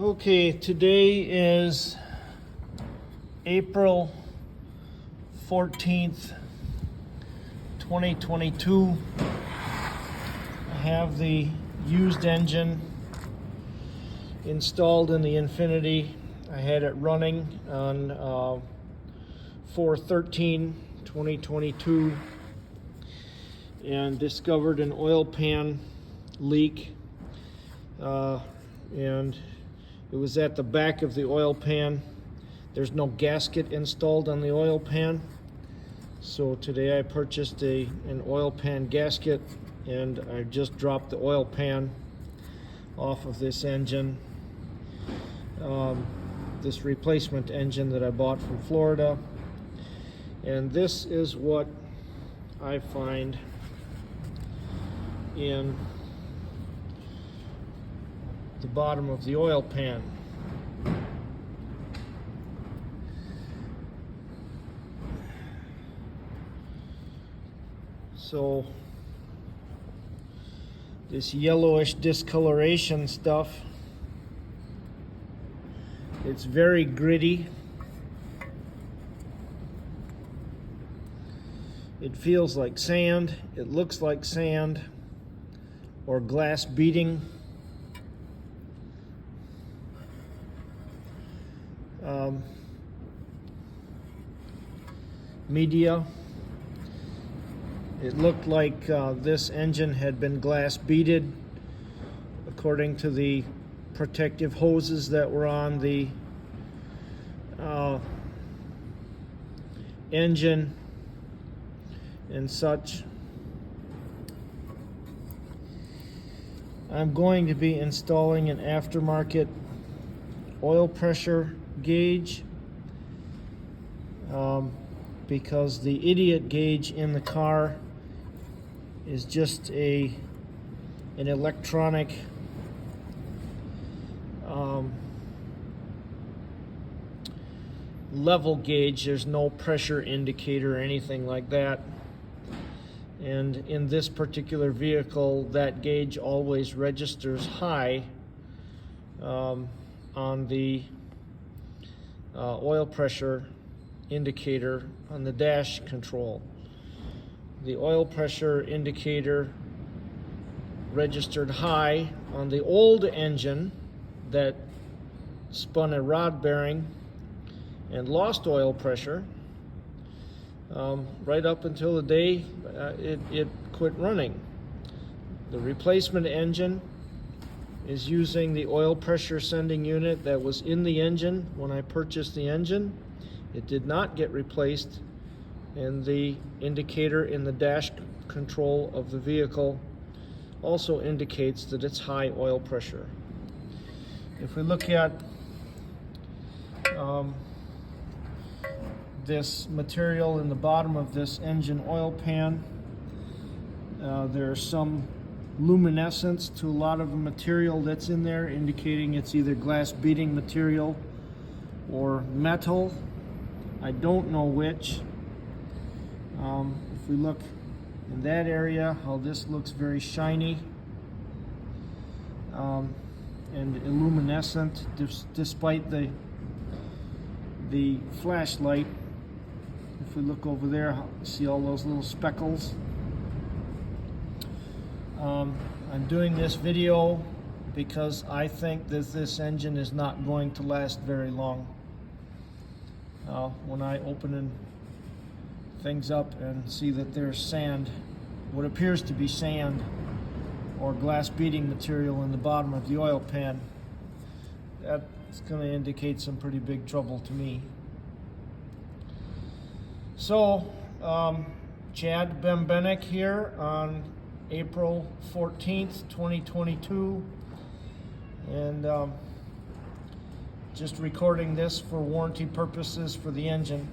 Okay, today is April 14th, 2022. I have the used engine installed in the Infinity. I had it running on 4/13/2022 and discovered an oil pan leak, and it was at the back of the oil pan. There's no gasket installed on the oil pan, so today I purchased an oil pan gasket, and I just dropped the oil pan off of this engine, this replacement engine that I bought from Florida. And this is what I find in the bottom of the oil pan. So this yellowish discoloration stuff, it's very gritty. It feels like sand, it looks like sand or glass beading. Media. It looked like this engine had been glass beaded according to the protective hoses that were on the engine and such. I'm going to be installing an aftermarket oil pressure gauge because the idiot gauge in the car is just an electronic level gauge. There's no pressure indicator or anything like that. And in this particular vehicle, that gauge always registers high on the oil pressure indicator on the dash control. The oil pressure indicator registered high on the old engine that spun a rod bearing and lost oil pressure right up until the day it quit running. The replacement engine is using the oil pressure sending unit that was in the engine when I purchased the engine. It did not get replaced, and the indicator in the dash control of the vehicle also indicates that it's high oil pressure. If we look at this material in the bottom of this engine oil pan, there's some luminescence to a lot of the material that's in there, indicating it's either glass beading material or metal. I don't know which. If we look in that area, how this looks very shiny and luminescent despite the flashlight. If we look over there, see all those little speckles. I'm doing this video because I think that this engine is not going to last very long. When I open things up and see that there's sand, what appears to be sand or glass beading material in the bottom of the oil pan, that's going to indicate some pretty big trouble to me. So, Chad Bembenek here on April 14th, 2022, and just recording this for warranty purposes for the engine.